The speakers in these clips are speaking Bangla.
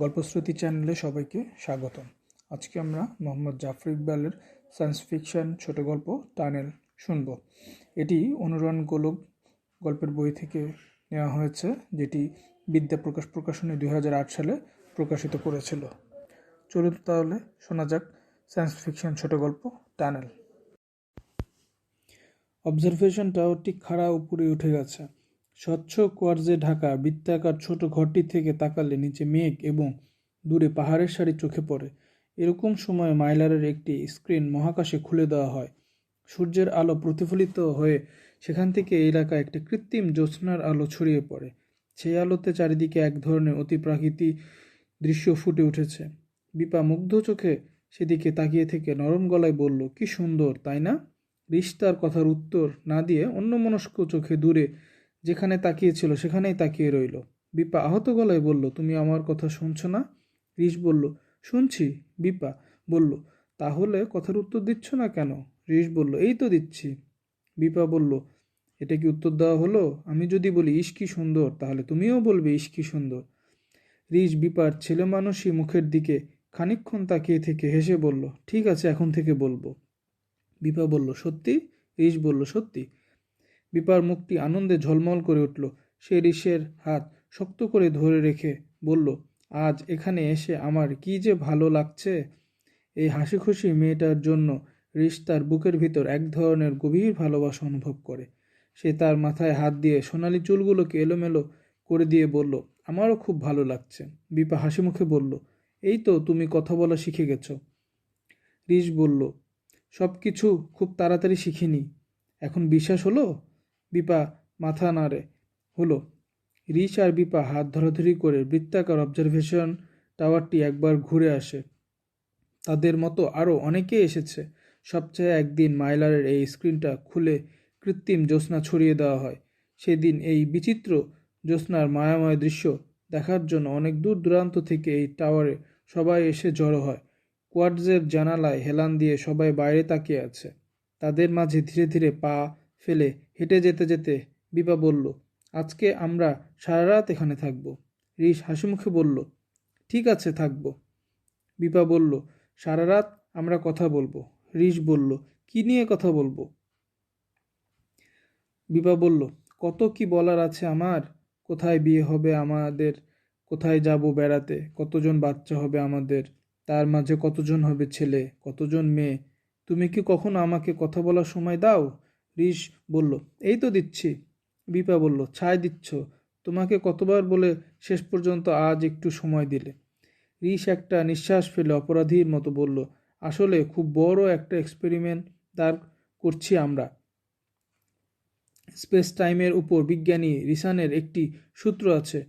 গল্পশ্রুতি চ্যানেলে সবাইকে স্বাগতম। আজকে আমরা মোহাম্মদ জাফর ইকবালের সায়েন্স ফিকশন ছোট গল্প টানেল শুনব। এটি অনুরণ গোলক গল্পের বই থেকে নেওয়া হয়েছে, যেটি বিদ্যা প্রকাশ প্রকাশনী 2008 সালে প্রকাশিত করেছিল। চলুন তাহলে শোনা যাক সায়েন্স ফিকশন ছোট গল্প টানেল। অবজারভেশন টাওয়ারটি খাড়া উপরে উঠে গেছে। স্বচ্ছ কোয়ার্জে ঢাকা বৃত্তাকার ছোট ঘরটি থেকে তাকালে নিচে মেঘ এবং দূরে পাহাড়ের সারি চোখে পড়ে। এরকম সময় মাইলারের একটি স্ক্রিন মহাকাশে খুলে দেওয়া হয়। সূর্যের আলো প্রতিফলিত হয়ে সেখান থেকে এলাকায় একটি কৃত্রিম জ্যোৎস্নার আলো ছড়িয়ে পড়ে। সেই আলোতে চারিদিকে এক ধরনের অতি প্রাকৃতিক দৃশ্য ফুটে উঠেছে। বিপা মুগ্ধ চোখে সেদিকে তাকিয়ে থেকে নরম গলায় বলল, কি সুন্দর, তাই না? রিশ তার কথার উত্তর না দিয়ে অন্যমনস্ক চোখে দূরে যেখানে তাকিয়েছিল সেখানেই তাকিয়ে রইল। বিপা আহত গলায় বলল, তুমি আমার কথা শুনছ না? রিশ বলল, শুনছি। বিপা বলল, তাহলে কথার উত্তর দিচ্ছ না কেন? রিশ বলল, এই তো দিচ্ছি। বিপা বলল, এটা কি উত্তর দেওয়া হলো? আমি যদি বলি ইস কি সুন্দর, তাহলে তুমিও বলবে ইস কি সুন্দর। রিশ বিপার ছেলে মানুষই মুখের দিকে খানিকক্ষণ তাকিয়ে থেকে হেসে বলল, ঠিক আছে, এখন থেকে বলবো। বিপা বলল, সত্যি? রিশ বলল, সত্যি। বিপার মুখটি আনন্দে ঝলমল করে উঠল। সে রিশের হাত শক্ত করে ধরে রেখে বলল, আজ এখানে এসে আমার কি যে ভালো লাগছে। এই হাসি খুশি মেয়েটার জন্য রিশ তার বুকের ভিতর এক ধরনের গভীর ভালোবাসা অনুভব করে। সে তার মাথায় হাত দিয়ে সোনালি চুলগুলোকে এলোমেলো করে দিয়ে বলল, আমারও খুব ভালো লাগছে। বিপা হাসি মুখে বলল, এই তো তুমি কথা বলা শিখে গেছ। রিশ বলল, সব কিছু খুব তাড়াতাড়ি শিখিনি। এখন বিশ্বাস হলো? বিপা মাথা নাড়ে, হলো। রিশ আর বিপা হাত ধরাধরি করে বৃত্তাকার অবজারভেশন টাওয়ারটি একবার ঘুরে আসে। তাদের মতো আরও অনেকে এসেছে। সবচেয়ে একদিন মাইলারের এই স্ক্রিনটা খুলে কৃত্রিম জ্যোৎস্না ছড়িয়ে দেওয়া হয়। সেদিন এই বিচিত্র জ্যোৎস্নার মায়াময় দৃশ্য দেখার জন্য অনেক দূর দূরান্ত থেকে এই টাওয়ারে সবাই এসে জড়ো হয়। কোয়ার্টজের জানালায় হেলান দিয়ে সবাই বাইরে তাকিয়ে আছে। তাদের মাঝে ধীরে ধীরে পা ফেলে হেঁটে যেতে যেতে বিপা বলল, আজকে আমরা সারা রাত এখানে থাকব। রিশ হাসি মুখে বলল, ঠিক আছে, থাকব। বিপা বলল, সারা রাত আমরা কথা বলবো। রিশ বলল, কি নিয়ে কথা বলবো? বিপা বলল, কত কি বলার আছে আমার। কোথায় বিয়ে হবে আমাদের, কোথায় যাব বেড়াতে, কতজন বাচ্চা হবে আমাদের, তার মাঝে কতজন হবে ছেলে, কতজন মেয়ে। তুমি কি কখনো আমাকে কথা বলার সময় দাও? রিশ বলল, এই তো দিচ্ছি। বিপা বলল, ছাই দিচ্ছ। তোমাকে কতবার বলে শেষ পর্যন্ত আজ একটু সময় দিলে। রিশ একটা নিঃশ্বাস ফেলে অপরাধীর মতো বলল, আসলে খুব বড় একটা এক্সপেরিমেন্ট দাঁড় করছি আমরা। স্পেস টাইমের উপর বিজ্ঞানী রিসানের একটি সূত্র আছে,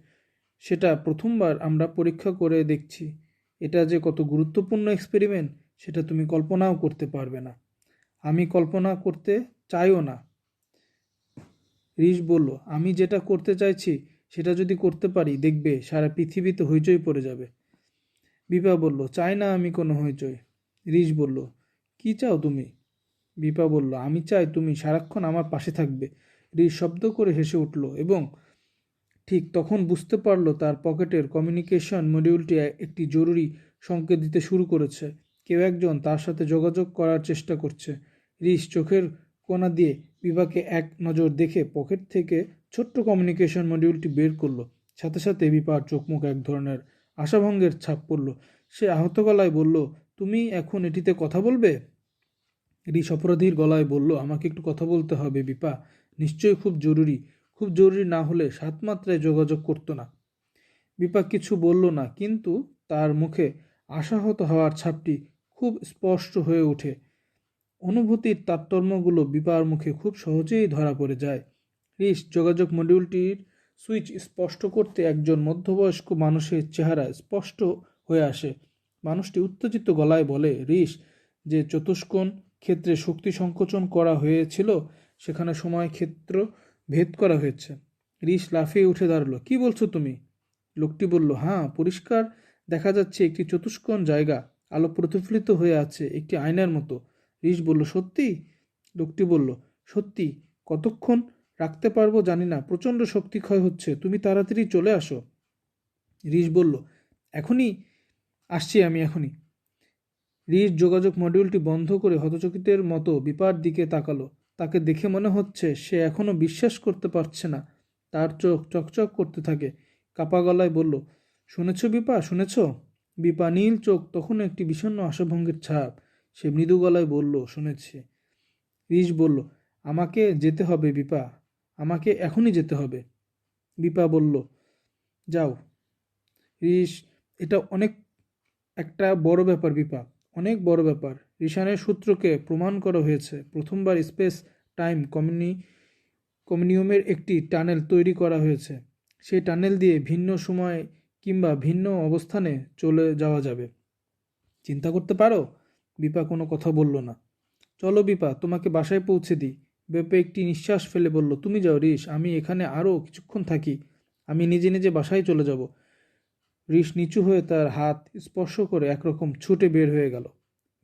সেটা প্রথমবার আমরা পরীক্ষা করে দেখছি। এটা যে কত গুরুত্বপূর্ণ এক্সপেরিমেন্ট সেটা তুমি কল্পনাও করতে পারবে না। আমি কল্পনা করতে চাইও না। রিশ বলল, আমি যেটা করতে চাইছি সেটা যদি করতে পারি, দেখবে সারা পৃথিবীতে হইচই পড়ে যাবে। বিপা বলল, চাই না আমি কোনো হইচই। রিশ বলল, কি চাও তুমি? বিপা বলল, আমি চাই তুমি সারাক্ষণ আমার পাশে থাকবে। রিশ শব্দ করে হেসে উঠল এবং ঠিক তখন বুঝতে পারল তার পকেটের কমিউনিকেশন মডিউলটি একটি জরুরি সংকেত দিতে শুরু করেছে। কেউ একজন তার সাথে যোগাযোগ করার চেষ্টা করছে। রিশ চোখের কোণা দিয়ে বিপাকে এক নজর দেখে পকেট থেকে ছোট্ট কমিউনিকেশন মডিউলটি বের করলো। সাথে সাথে বিপার চোখ মুখ এক ধরনের আশাভঙ্গের ছাপ পড়ল। সে আহত গলায় বলল, তুমি এখন এটিতে কথা বলবে? রিশ অপরাধীর গলায় বলল, আমাকে একটু কথা বলতে হবে বিপা, নিশ্চয়ই খুব জরুরি। খুব জরুরি না হলে 7 মাত্রায় যোগাযোগ করতো না। বিপা কিছু বলল না, কিন্তু তার মুখে আশাহত হওয়ার ছাপটি খুব স্পষ্ট হয়ে ওঠে। অনুভূতির তারতম্যগুলো বিপার মুখে খুব সহজেই ধরা পড়ে যায়। রিশ যোগাযোগ মডিউলটির সুইচ স্পষ্ট করতে একজন মধ্যবয়স্ক মানুষের চেহারা স্পষ্ট হয়ে আসে। মানুষটি উত্তেজিত গলায় বলে, রিশ, যে চতুষ্কোণ ক্ষেত্রে শক্তি সংকোচন করা হয়েছিল সেখানে সময় ক্ষেত্র ভেদ করা হয়েছে। রিশ লাফিয়ে উঠে দাঁড়ালো, কি বলছো তুমি? লোকটি বলল, হ্যাঁ, পরিষ্কার দেখা যাচ্ছে একটি চতুষ্কোণ জায়গা, আলো প্রতিফলিত হয়ে আছে একটি আয়নার মতো। রিশ বলল, সত্যি? লোকটি বলল, সত্যি। কতক্ষণ রাখতে পারবো জানি না, প্রচণ্ড শক্তি ক্ষয় হচ্ছে, তুমি তাড়াতাড়ি চলে আসো। রিশ বলল, এখনই আসছি আমি, এখনই। রিস যোগাযোগ মডিউলটি বন্ধ করে হতচকিতের মতো বিপার দিকে তাকালো। তাকে দেখে মনে হচ্ছে সে এখনও বিশ্বাস করতে পারছে না। তার চোখ চকচক করতে থাকে। কাপা গলায় বলল, শুনেছ বিপা, শুনেছ? বিপা নীল চোখ তখনও একটি বিষণ্ণ আশাভঙ্গের ছাপ। সে মৃদু গলায় বলল, শুনেছি। রিস বলল, আমাকে যেতে হবে বিপা, আমাকে এখনই যেতে হবে। বিপা বলল, যাও। রিস, এটা অনেক একটা বড় ব্যাপার বিপা, অনেক বড় ব্যাপার। রিশানের সূত্রকে প্রমাণ করা হয়েছে। প্রথমবার স্পেস টাইম কমিনিউমের একটি টানেল তৈরি করা হয়েছে। সেই টানেল দিয়ে ভিন্ন সময় কিংবা ভিন্ন অবস্থানে চলে যাওয়া যাবে। চিন্তা করতে পারো? বিপা কোনো কথা বলল না। চলো বিপা, তোমাকে বাসায় পৌঁছে দিই। বেপে একটি নিঃশ্বাস ফেলে বলল, তুমি যাও রিস, আমি এখানে আরও কিছুক্ষণ থাকি। আমি নিজে নিজে বাসায় চলে যাব। রিস নিচু হয়ে তার হাত স্পর্শ করে একরকম ছুটে বের হয়ে গেল।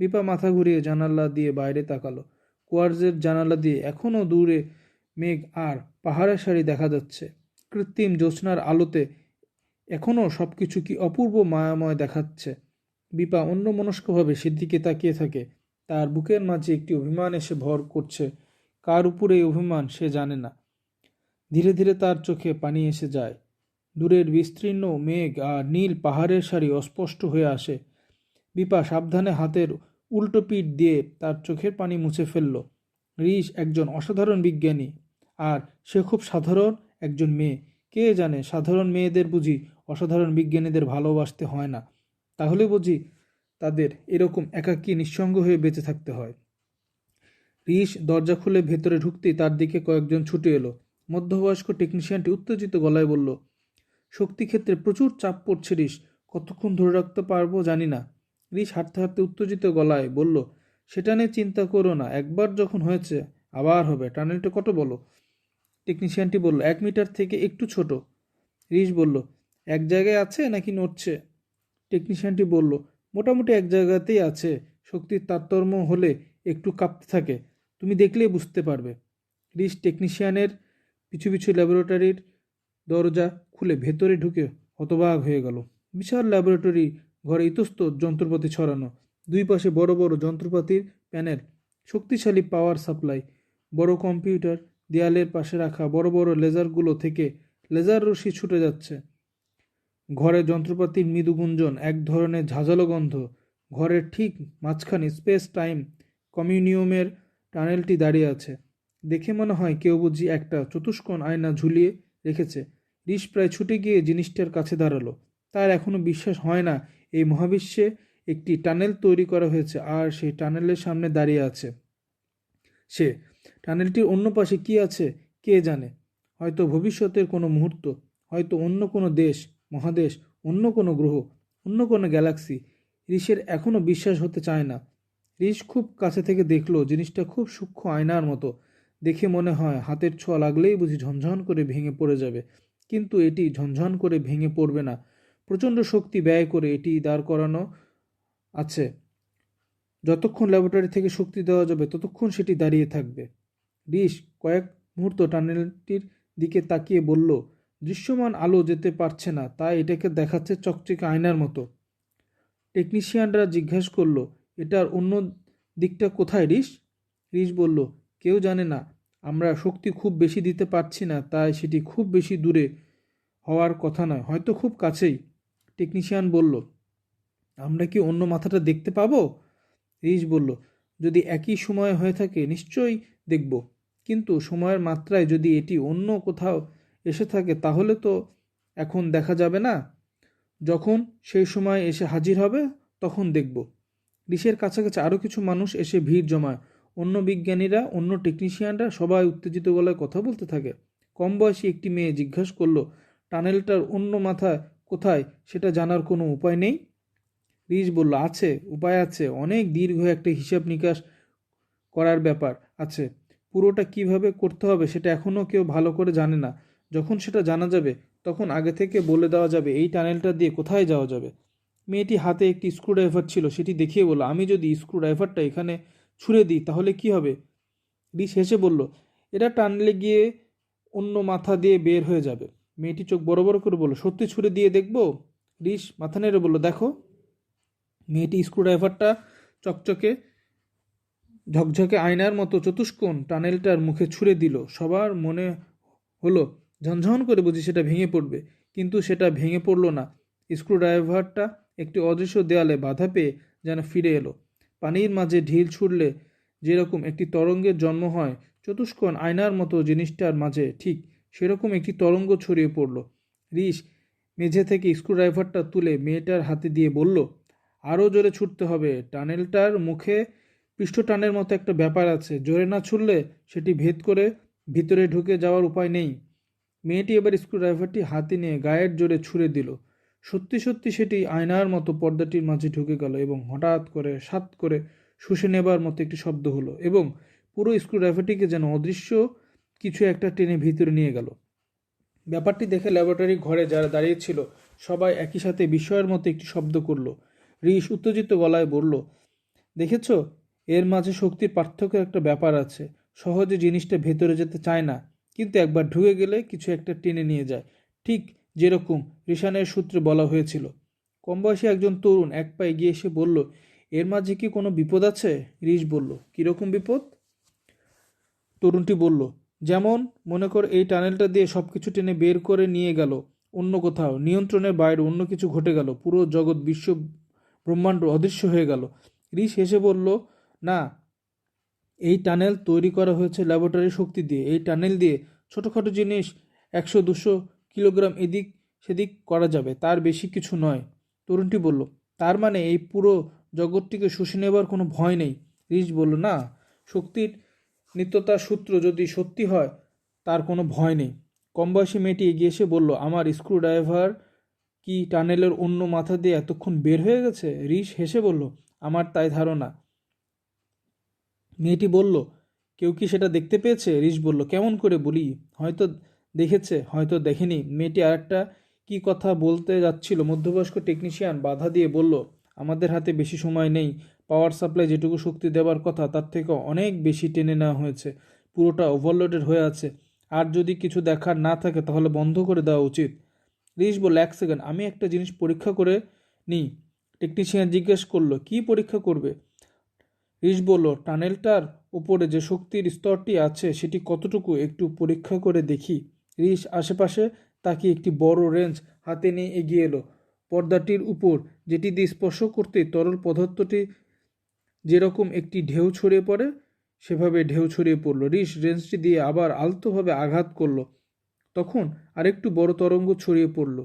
বিপা মাথা ঘুরিয়ে জানালা দিয়ে বাইরে তাকালো। কোয়ার্জের জানালা দিয়ে এখনও দূরে মেঘ আর পাহাড়ের সারি দেখা যাচ্ছে। কৃত্রিম জ্যোৎস্নার আলোতে এখনও সবকিছু কি অপূর্ব মায়াময় দেখাচ্ছে। বিপা অন্যমনস্কভাবে সেদিকে তাকিয়ে থাকে। তার বুকের মাঝে একটি অভিমান এসে ভর করছে। কার উপরে এই অভিমান সে জানে না। ধীরে ধীরে তার চোখে পানি এসে যায়। দূরের বিস্তীর্ণ মেঘ আর নীল পাহাড়ের সারি অস্পষ্ট হয়ে আসে। বিপা সাবধানে হাতের উল্টো পিঠ দিয়ে তার চোখের পানি মুছে ফেলল। রিস একজন অসাধারণ বিজ্ঞানী, আর সে খুব সাধারণ একজন মেয়ে। কে জানে, সাধারণ মেয়েদের বুঝি অসাধারণ বিজ্ঞানীদের ভালোবাসতে হয় না? তাহলে বুঝি তাদের এরকম একাকী নিঃসঙ্গ হয়ে বেঁচে থাকতে হয়। রিস দরজা খুলে ভেতরে ঢুকতেই তার দিকে কয়েকজন ছুটে এলো। মধ্যবয়স্ক টেকনিশিয়ানটি উত্তেজিত গলায় বলল, শক্তিক্ষেত্রে প্রচুর চাপ পড়ছে রিস, কতক্ষণ ধরে রাখতে পারবো জানি না। রিস হাঁটতে হাঁটতে উত্তেজিত গলায় বলল, সেটা নিয়ে চিন্তা করো না, একবার যখন হয়েছে আবার হবে। টানেলটা কত বলো? টেকনিশিয়ানটি বলল, 1 মিটার থেকে একটু ছোট। রিস বলল, এক জায়গায় আছে নাকি নড়ছে? টেকনিশিয়ানটি বলল, মোটামুটি এক জায়গাতেই আছে। শক্তির তারতম্য হলে একটু কাঁপতে থাকে, তুমি দেখলেই বুঝতে পারবে। রিস টেকনিশিয়ানের পিছু পিছু ল্যাবরেটরির দরজা খুলে ভেতরে ঢুকে হতবাক হয়ে গেল। বিশাল ল্যাবরেটরি ঘরে ইতস্তত যন্ত্রপাতি ছড়ানো। দুই পাশে বড় বড় যন্ত্রপাতির প্যানেল, শক্তিশালী পাওয়ার সাপ্লাই, বড় কম্পিউটার। দেয়ালের পাশে রাখা বড় বড় লেজারগুলো থেকে লেজার রশ্মি ছুটে যাচ্ছে। ঘরে যন্ত্রপাতির মৃদু গুঞ্জন, এক ধরনের ঝাঁঝালো গন্ধ। ঘরের ঠিক মাঝখানে স্পেস টাইম কমিউনিয়ামের টানেলটি দাঁড়িয়ে আছে। দেখে মনে হয় কেউ বুঝি একটা চতুষ্কোণ আয়না ঝুলিয়ে রেখেছে। রিস প্রায় ছুটে গিয়ে জিনিসটার কাছে দাঁড়ালো। তার এখনো বিশ্বাস হয় না এই মহাবিশ্বে একটি টানেল তৈরি করা হয়েছে, আর সেই টানেলের সামনে দাঁড়িয়ে আছে সে। টানেলটির অন্য পাশে কি আছে কে জানে। হয়তো ভবিষ্যতের কোনো মুহূর্ত, হয়তো অন্য কোনো দেশ, মহাদেশ, অন্য কোনো গ্রহ, অন্য কোনো গ্যালাক্সি। রিসের এখনও বিশ্বাস হতে চায় না। রিস খুব কাছে থেকে দেখলো জিনিসটা খুব সূক্ষ্ম আয়নার মতো। দেখে মনে হয় হাতের ছোঁয়া লাগলেই বুঝি ঝনঝন করে ভেঙে পড়ে যাবে। কিন্তু এটি ঝনঝন করে ভেঙে পড়বে না। প্রচণ্ড শক্তি ব্যয় করে এটি দাঁড় করানো আছে। যতক্ষণ ল্যাবরেটরি থেকে শক্তি দেওয়া যাবে ততক্ষণ সেটি দাঁড়িয়ে থাকবে। রিস কয়েক মুহূর্ত টানেলটির দিকে তাকিয়ে বলল, দৃশ্যমান আলো যেতে পারছে না, তাই এটাকে দেখাচ্ছে চকচকে আয়নার মতো। টেকনিশিয়ানরা জিজ্ঞাসা করলো, এটার অন্য দিকটা কোথায় রিস? রিস বলল, কেউ জানে না। আমরা শক্তি খুব বেশি দিতে পারছি না, তাই সেটি খুব বেশি দূরে হওয়ার কথা নয়, হয়তো খুব কাছেই। টেকনিশিয়ান বলল, আমরা কি অন্য মাথাটা দেখতে পাবো? রিস বলল, যদি একই সময়ে হয়ে থাকে নিশ্চয়ই দেখব, কিন্তু সময়ের মাত্রায় যদি এটি অন্য কোথাও এসে থাকে তাহলে তো এখন দেখা যাবে না। যখন সেই সময় এসে হাজির হবে তখন দেখব। রিসের কাছাকাছি আরও কিছু মানুষ এসে ভিড় জমায়। অন্য বিজ্ঞানীরা, অন্য টেকনিশিয়ানরা সবাই উত্তেজিত গলায় কথা বলতে থাকে। কম বয়সী একটি মেয়ে জিজ্ঞাসা করলো, টানেলটার অন্য মাথায় কোথায় সেটা জানার কোনো উপায় নেই? রিস বলল, আছে, উপায় আছে। অনেক দীর্ঘ একটা হিসাব নিকাশ করার ব্যাপার আছে। পুরোটা কিভাবে করতে হবে সেটা এখনও কেউ ভালো করে জানে না। যখন সেটা জানা যাবে তখন আগে থেকে বলে দেওয়া যাবে এই টানেলটা দিয়ে কোথায় যাওয়া যাবে। মেয়েটি হাতে একটি স্ক্রুড্রাইভার ছিল, সেটি দেখিয়ে বলল, আমি যদি স্ক্রুড্রাইভারটা এখানে ছুঁড়ে দিই তাহলে কি হবে? রিস হেসে বলল, এটা টানলে গিয়ে অন্য মাথা দিয়ে বের হয়ে যাবে। মেয়েটি চোখ বড় বড় করে বলল, সত্যি ছুঁড়ে দিয়ে দেখব? রিস মাথা নেড়ে বলল, দেখো। মেয়েটি স্ক্রুড্রাইভারটা চকচকে ঝকঝকে আয়নার মতো চতুষ্কোণ টানেলটার মুখে ছুঁড়ে দিল। সবার মনে হলো ঝনঝন করে বুঝি সেটা ভেঙে পড়বে, কিন্তু সেটা ভেঙে পড়ল না। স্ক্রুড্রাইভারটা একটি অদৃশ্য দেয়ালে বাধা পেয়ে যেন ফিরে এলো। পানির মাঝে ঢিল ছুড়লে যেরকম একটি তরঙ্গের জন্ম হয়, চতুষ্কোণ আয়নার মতো জিনিসটার মাঝে ঠিক সেরকম একটি তরঙ্গ ছড়িয়ে পড়ল। রিস মেঝে থেকে স্ক্রুড্রাইভারটা তুলে মেয়েটার হাতে দিয়ে বলল, আরও জোরে ছুটতে হবে। টানেলটার মুখে পৃষ্ঠটানের মতো একটা ব্যাপার আছে, জোরে না ছুড়লে সেটি ভেদ করে ভিতরে ঢুকে যাওয়ার উপায় নেই। মেয়েটি এবার স্ক্রুড্রাইভারটি হাতে নিয়ে গায়ের জোরে ছুঁড়ে দিল। সত্যি সত্যি সেটি আয়নার মতো পর্দাটির মাঝে ঢুকে গেল এবং হঠাৎ করে সাত করে শুষে নেবার মতো একটি শব্দ হলো এবং পুরো স্ক্রুড্রাইভারটিকে যেন অদৃশ্য কিছু একটা টেনে ভিতরে নিয়ে গেল। ব্যাপারটি দেখে ল্যাবরেটরি ঘরে যারা দাঁড়িয়ে ছিল সবাই একই সাথে বিস্ময়ের মতো একটি শব্দ করল। রিস উত্তেজিত গলায় বলল, দেখেছ, এর মাঝে শক্তির পার্থক্যের একটা ব্যাপার আছে। সহজে জিনিসটা ভেতরে যেতে চায় না, কিন্তু একবার ঢুকে গেলে কিছু একটা টেনে নিয়ে যায়, ঠিক যেরকম রিশানের সূত্রে বলা হয়েছিল। কমবয়সী একজন তরুণ এক পা এগিয়ে এসে বলল, এর মাঝে কি কোনো বিপদ আছে? রিস বলল, কীরকম বিপদ? তরুণটি বলল, যেমন মনে কর এই টানেলটা দিয়ে সব কিছু টেনে বের করে নিয়ে গেল অন্য কোথাও, নিয়ন্ত্রণের বাইরে অন্য কিছু ঘটে গেল, পুরো জগৎ বিশ্ব ব্রহ্মাণ্ড অদৃশ্য হয়ে গেল। রিস হেসে বলল, না, এই টানেল তৈরি করা হয়েছে ল্যাবরেটরির শক্তি দিয়ে। এই টানেল দিয়ে ছোটোখাটো জিনিস 100-200 কিলোগ্রাম এদিক সেদিক করা যাবে, তার বেশি কিছু নয়। তরুণটি বলল, তার মানে এই পুরো জগৎটিকে শুষে নেবার কোনো ভয় নেই? রিস বলল, না, শক্তির নিত্যতার সূত্র যদি সত্যি হয় তার কোনো ভয় নেই। কমবয়সী মেয়েটি এগিয়ে এসে বলল, আমার স্ক্রুড্রাইভার কি টানেলের অন্য মাথা দিয়ে এতক্ষণ বের হয়ে গেছে? রিস হেসে বলল, আমার তাই ধারণা। মেয়েটি বলল, কেউ কি সেটা দেখতে পেয়েছে? রিস বলল, কেমন করে বলি? হয়তো দেখেছে, হয়তো দেখেনি। মেয়েটি আরেকটা কি কথা বলতে যাচ্ছিল, মধ্যবয়স্ক টেকনিশিয়ান বাধা দিয়ে বলল, আমাদের হাতে বেশি সময় নেই। পাওয়ার সাপ্লাই যেটুকু শক্তি দেবার কথা তার থেকে অনেক বেশি টেনে নেওয়া হয়েছে, পুরোটা ওভারলোডেড হয়ে আছে। আর যদি কিছু দেখার না থাকে তাহলে বন্ধ করে দেওয়া উচিত। রিস বলল, এক সেকেন্ড, আমি একটা জিনিস পরীক্ষা করে নিই। টেকনিশিয়ান জিজ্ঞেস করলো, কি পরীক্ষা করবে? রিস বলল, টানেলটার উপরে যে শক্তির স্তরটি আছে সেটি কতটুকু একটু পরীক্ষা করে দেখি। রিস আশেপাশে তাকিয়ে একটি বড় রেঞ্জ হাতে নিয়ে এগিয়ে এলো। পর্দাটির উপর যেটি দিয়ে স্পর্শ করতেই তরল পদার্থটি যেরকম একটি ঢেউ ছড়িয়ে পড়ে সেভাবে ঢেউ ছড়িয়ে পড়ল। রিস রেঞ্জটি দিয়ে আবার আলতোভাবে আঘাত করল, তখন আরেকটু বড় তরঙ্গ ছড়িয়ে পড়ল।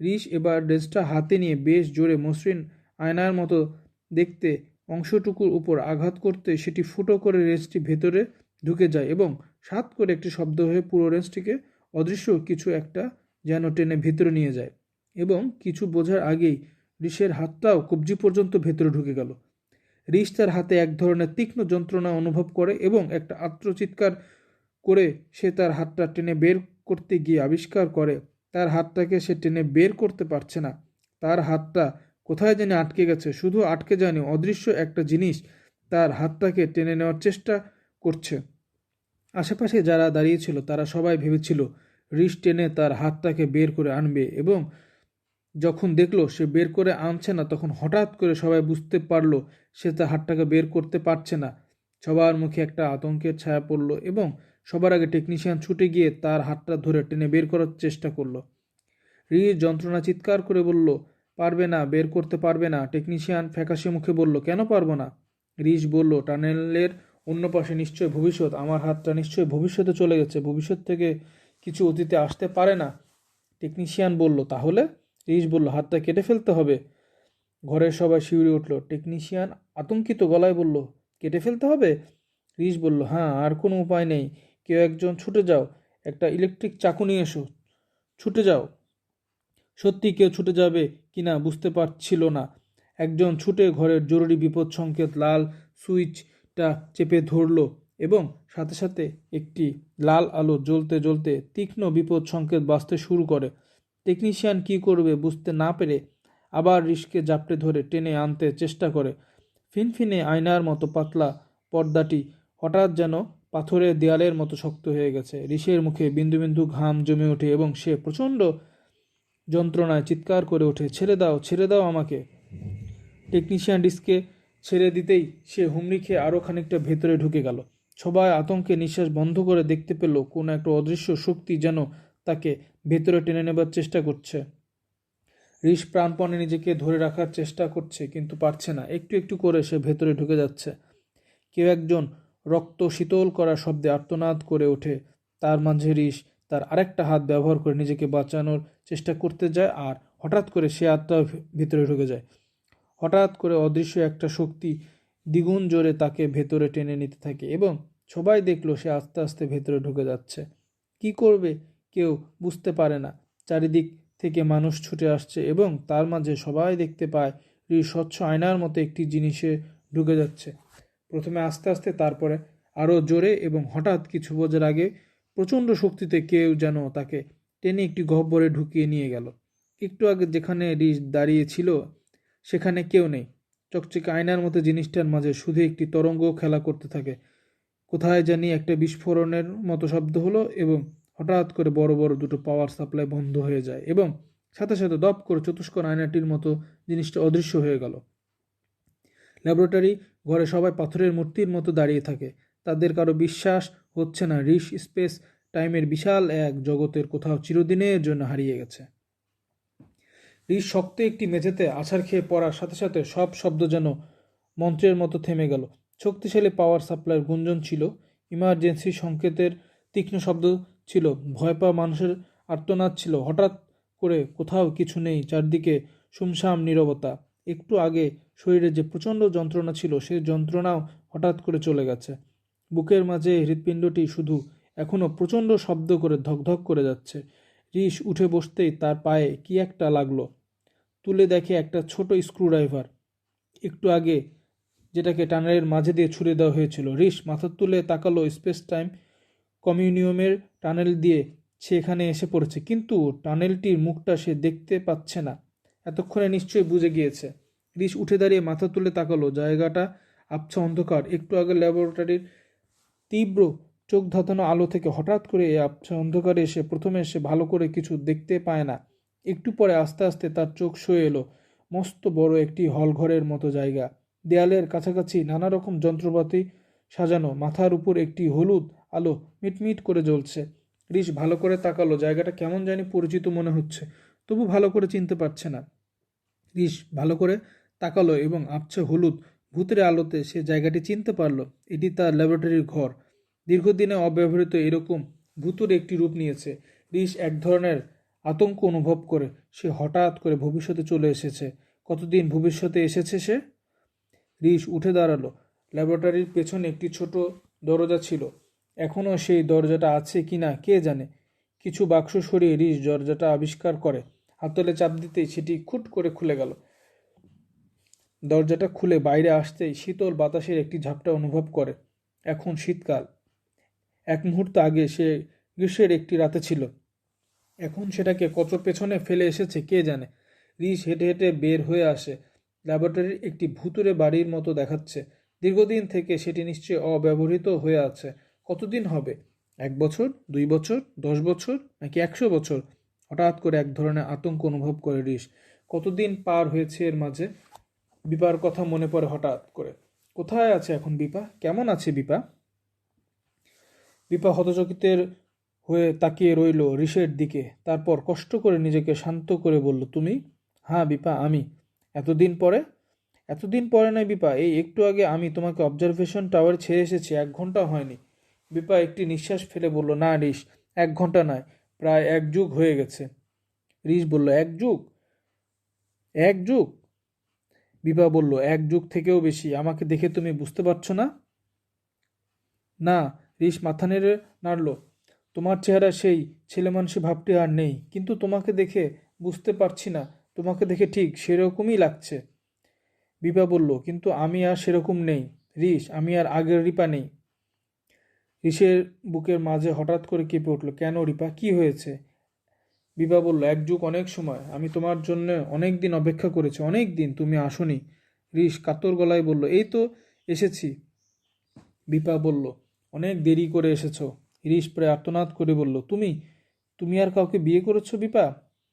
রিস এবার রেঞ্জটা হাতে নিয়ে বেশ জোরে মসৃণ আয়নার মতো দেখতে অংশটুকুর উপর আঘাত করতে সেটি ফুটো করে রেঞ্জটি ভেতরে ঢুকে যায় এবং সাত করে একটি শব্দ হয়ে পুরো রেঞ্জটিকে অদৃশ্য কিছু একটা যেন টেনে ভেতরে নিয়ে যায়। এবং কিছু বোঝার আগেই রিসের হাতটাও কবজি পর্যন্ত ভেতরে ঢুকে গেল। রিস তার হাতে এক ধরনের তীক্ষ্ণ যন্ত্রণা অনুভব করে এবং একটা আর্তচিৎকার করে সে তার হাতটা টেনে বের করতে গিয়ে আবিষ্কার করে তার হাতটাকে সে টেনে বের করতে পারছে না। তার হাতটা কোথায় যেন আটকে গেছে। শুধু আটকে যায়নি, অদৃশ্য একটা জিনিস তার হাতটাকে টেনে নেওয়ার চেষ্টা করছে। আশেপাশে যারা দাঁড়িয়েছিল তারা সবাই ভেবেছিল রিস টেনে তার হাতটাকে বের করে আনবে, এবং যখন দেখলো সে বের করে আনছে না তখন হঠাৎ করে সবাই বুঝতে পারলো সে তার হাতটাকে বের করতে পারছে না। সবার মুখে একটা আতঙ্কের ছায়া পড়ল এবং সবার আগে টেকনিশিয়ান ছুটে গিয়ে তার হাতটা ধরে টেনে বের করার চেষ্টা করলো। রিস যন্ত্রণা চিৎকার করে বলল, পারবে না, বের করতে পারবে না। টেকনিশিয়ান ফ্যাকাশে মুখে বলল, কেন পারবো না? রিস বলল, টানেলের অন্য পাশে নিশ্চয়ই ভবিষ্যৎ। আমার হাতটা নিশ্চয়ই ভবিষ্যতে চলে গেছে। ভবিষ্যৎ থেকে কিছু অতীতে আসতে পারে না। টেকনিশিয়ান বলল, তাহলে? রিস বলল, হাতটা কেটে ফেলতে হবে। ঘরের সবাই শিউরে উঠল। টেকনিশিয়ান আতঙ্কিত গলায় বলল, কেটে ফেলতে হবে? রিস বলল, হ্যাঁ, আর কোনো উপায় নেই। কেউ একজন ছুটে যাও, একটা ইলেকট্রিক চাকু নিয়ে এসো। ছুটে যাও। সত্যি কেউ ছুটে যাবে কিনা বুঝতে পারছিল না। একজন ছুটে ঘরের জরুরি বিপদ সংকেত লাল সুইচটা চেপে ধরল এবং সাথে সাথে একটি লাল আলো জ্বলতে জ্বলতে তীক্ষ্ণ বিপদ সংকেত বাজতে শুরু করে। টেকনিশিয়ান কি করবে বুঝতে না পেরে আবার রিসকে জাপটে ধরে টেনে আনতে চেষ্টা করে। ফিনফিনে আয়নার মতো পাতলা পর্দাটি হঠাৎ যেন পাথরের দেয়ালের মতো শক্ত হয়ে গেছে। রিসের মুখে বিন্দু বিন্দু ঘাম জমে ওঠে এবং সে প্রচণ্ড যন্ত্রণায় চিৎকার করে ওঠে, ছেড়ে দাও, ছেড়ে দাও আমাকে। টেকনিশিয়ান রিসকে ছেড়ে দিতেই সে হুমড়ি খেয়ে আরও খানিকটা ভেতরে ঢুকে গেল। সবাই আতঙ্কে নিঃশ্বাস বন্ধ করে দেখতে পেল কোনো একটা অদৃশ্য শক্তি যেন তাকে ভেতরে টেনে নেবার চেষ্টা করছে। রিস প্রাণপণে নিজেকে ধরে রাখার চেষ্টা করছে, কিন্তু পারছে না। একটু একটু করে সে ভেতরে ঢুকে যাচ্ছে। কেউ একজন রক্ত শীতল করা শব্দে আর্তনাদ করে ওঠে। তার মাঝে রিস তার আরেকটা হাত ব্যবহার করে নিজেকে বাঁচানোর চেষ্টা করতে যায়, আর হঠাৎ করে সে আত্মা ভেতরে ঢুকে যায়। হঠাৎ করে অদৃশ্য একটা শক্তি দ্বিগুণ জোরে তাকে ভেতরে টেনে নিতে থাকে এবং সবাই দেখল সে আস্তে আস্তে ভেতরে ঢুকে যাচ্ছে। কি করবে কেউ বুঝতে পারে না। চারিদিক থেকে মানুষ ছুটে আসছে এবং তার মাঝে সবাই দেখতে পায় রিস স্বচ্ছ আয়নার মতো একটি জিনিসে ঢুকে যাচ্ছে। প্রথমে আস্তে আস্তে, তারপরে আরও জোরে, এবং হঠাৎ কিছু বোঝার আগে প্রচণ্ড শক্তিতে কেউ যেন তাকে টেনে একটি গহ্বরে ঢুকিয়ে নিয়ে গেল। একটু আগে যেখানে রিস দাঁড়িয়ে ছিল সেখানে কেউ নেই। চকচকে আয়নার মতো জিনিসটার মাঝে শুধু একটি তরঙ্গ খেলা করতে থাকে। কোথায় জানি একটা বিস্ফোরণের মতো শব্দ হলো এবং হঠাৎ করে বড় বড় দুটো পাওয়ার সাপ্লাই বন্ধ হয়ে যায় এবং সাথে সাথে দপ করে চতুষ্কোণ আয়নাটির মতো জিনিসটা অদৃশ্য হয়ে গেল। ল্যাবরেটরি ঘরে সবাই পাথরের মূর্তির মতো দাঁড়িয়ে থাকে। তাদের কারো বিশ্বাস হচ্ছে না রিস স্পেস টাইমের বিশাল এক জগতের কোথাও চিরদিনের জন্য হারিয়ে গেছে। রিস শক্ত একটি মেঝেতে আছাড় খেয়ে পড়ার সাথে সাথে সব শব্দ যেন মন্ত্রের মতো থেমে গেল। শক্তিশালী পাওয়ার সাপ্লাইয়ের গুঞ্জন ছিল, ইমার্জেন্সি সংকেতের তীক্ষ্ণ শব্দ ছিল, ভয় পাওয়া মানুষের আর্তনাদ ছিল। হঠাৎ করে কোথাও কিছু নেই, চারদিকে সুমসাম নীরবতা। একটু আগে শরীরে যে প্রচণ্ড যন্ত্রণা ছিল সেই যন্ত্রণাও হঠাৎ করে চলে গেছে। বুকের মাঝে হৃৎপিণ্ডটি শুধু এখনও প্রচণ্ড শব্দ করে ধকধক করে যাচ্ছে। রিস উঠে বসতেই তার পায়ে কি একটা লাগলো। তুলে দেখে একটা ছোট স্ক্রুড্রাইভার, একটু আগে যেটাকে টানেলের মাঝে দিয়ে ছুড়ে দেওয়া হয়েছিল। রিস মাথা তুলে তাকালো। স্পেস টাইম কমিউনিয়ামের টানেল দিয়ে সে এখানে এসে পড়েছে, কিন্তু টানেলটির মুখটা সে দেখতে পাচ্ছে না। এতক্ষণে নিশ্চয়ই বুঝে গিয়েছে। রিস উঠে দাঁড়িয়ে মাথা তুলে তাকালো। জায়গাটা আবছা অন্ধকার। একটু আগে ল্যাবরেটরির তীব্র চোখ ধাঁধানো আলো থেকে হঠাৎ করে এই আবছা অন্ধকারে এসে প্রথমে সে ভালো করে কিছু দেখতে পায় না। একটু পরে আস্তে আস্তে তার চোখ সয়ে এলো। মস্ত বড় একটি হলঘরের মতো জায়গা। দেয়ালের কাছাকাছি নানা রকম যন্ত্রপাতি সাজানো। মাথার উপর একটি হলুদ আলো মিটমিট করে জ্বলছে। রিস ভালো করে তাকালো। জায়গাটা কেমন জানি পরিচিত মনে হচ্ছে, তবু ভালো করে চিনতে পারছে না। রিস ভালো করে তাকালো এবং আবছা হলুদ ভূতের আলোতে সে জায়গাটি চিনতে পারল। এটি তার ল্যাবরেটরির ঘর। দীর্ঘদিনে অব্যবহৃত এরকম ভূতের একটি রূপ নিয়েছে। রিস এক ধরনের আতঙ্ক অনুভব করে। সে হঠাৎ করে ভবিষ্যতে চলে এসেছে। কতদিন ভবিষ্যতে এসেছে সে? রিস উঠে দাঁড়ালো। ল্যাবরেটরির পেছনে একটি ছোট দরজা ছিল। এখনও সেই দরজাটা আছে কি না কে জানে। কিছু বাক্স সরিয়ে রিস দরজাটা আবিষ্কার করে। হাতলে চাপ দিতেই সেটি খুট করে খুলে গেল। দরজাটা খুলে বাইরে আসতেই শীতল বাতাসের একটি ঝাপটা অনুভব করে। এখন শীতকাল। এক মুহূর্ত আগে সে গ্রীষ্মের একটি রাতে ছিল। এখন সেটাকে কত পেছনে ফেলে এসেছে কে জানে। রিস হেঁটে হেঁটে বের হয়ে আসে। ল্যাবরেটরির একটি ভুতুড়ে বাড়ির মতো দেখাচ্ছে। দীর্ঘদিন থেকে সেটি নিশ্চয়ই অব্যবহৃত হয়ে আছে। কতদিন হবে? 1 বছর, 2 বছর, 10 বছর, নাকি 100 বছর? হঠাৎ করে এক ধরনের আতঙ্ক অনুভব করে রিস। কতদিন পার হয়েছে এর মাঝে? বিপার কথা মনে পড়ে হঠাৎ করে। কোথায় আছে এখন বিপা? কেমন আছে বিপা? বিপা হতচকিতের হয়ে তাকিয়ে রইল রিসের দিকে। তারপর কষ্ট করে নিজেকে শান্ত করে বলল, তুমি? হ্যাঁ বিপা, আমি। এতদিন পরে? এতদিন পরে নয় বিপা, এই একটু আগে আমি তোমাকে অবজারভেশন টাওয়ার ছেড়ে এসেছি। 1 ঘন্টা হয়নি। বিপা একটি নিঃশ্বাস ফেলে বলল, না রিস, 1 ঘন্টা নয়, প্রায় 1 যুগ হয়ে গেছে। রিস বলল, 1 যুগ? 1 যুগ? বিপা বলল, 1 যুগ থেকেও বেশি। আমাকে দেখে তুমি বুঝতে পারছো না? না। রিস মাথা নেড়ে নাড়ল। তোমার চেহারা সেই ছেলেমানুষি ভাবটি আর নেই, কিন্তু তোমাকে দেখে বুঝতে পারছি না। তোমাকে দেখে ঠিক সেরকমই লাগছে। বিপা বলল, কিন্তু আমি আর সেরকম নেই রিস, আমি আর আগের রিপা নেই। রিসের বুকের মাঝে হঠাৎ করে কেঁপে উঠল। কেন রিপা, কি হয়েছে? বিপা বলল, 1 যুগ অনেক সময়। আমি তোমার জন্য অনেক দিন অপেক্ষা করেছি, অনেক দিন। তুমি আসোনি। রিস কাতর গলায় বলল, এই তো এসেছি। বিপা বলল, অনেক দেরি করে এসেছো। রিস প্রায় আর্তনাদ করে বলল, তুমি তুমি আর কাউকে বিয়ে করেছো বিপা?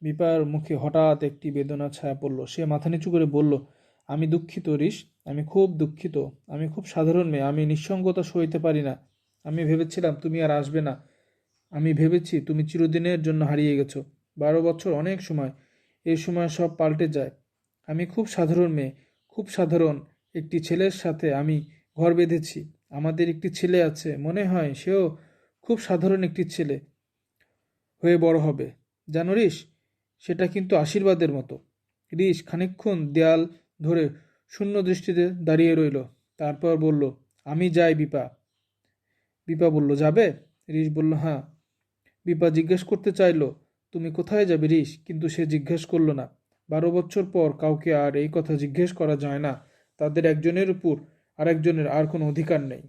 বিপার মুখে হঠাৎ একটি বেদনা ছায়া পড়ল। সে মাথা নিচু করে বলল, আমি দুঃখিত রিস, আমি খুব দুঃখিত। আমি খুব সাধারণ মেয়ে, আমি নিঃসঙ্গতা সইতে পারি না। আমি ভেবেছিলাম তুমি আর আসবে না। আমি ভেবেছি তুমি চিরদিনের জন্য হারিয়ে গেছো। 12 বছর অনেক সময়, এই সময় সব পাল্টে যায়। আমি খুব সাধারণ মেয়ে, খুব সাধারণ। একটি ছেলের সাথে আমি ঘর বেঁধেছি, আমাদের একটি ছেলে আছে, মনে হয় সেও খুব সাধারণ একটি ছেলে হয়ে বড় হবে। জানো রিস, সেটা কিন্তু আশীর্বাদের মতো। রিস খানিকক্ষণ দেয়াল ধরে শূন্য দৃষ্টিতে দাঁড়িয়ে রইল, তারপর বলল, আমি যাই বিপা। বিপা বলল, যাবে? রিস বলল, হ্যাঁ। বিপা জিজ্ঞেস করতে চাইল, তুমি কোথায় যাবে রিস, কিন্তু সে জিজ্ঞেস করল না। 12 বছর পর কাউকে আর এই কথা জিজ্ঞেস করা যায় না। তাদের একজনের উপর আরেকজনের আর কোনো অধিকার নেই।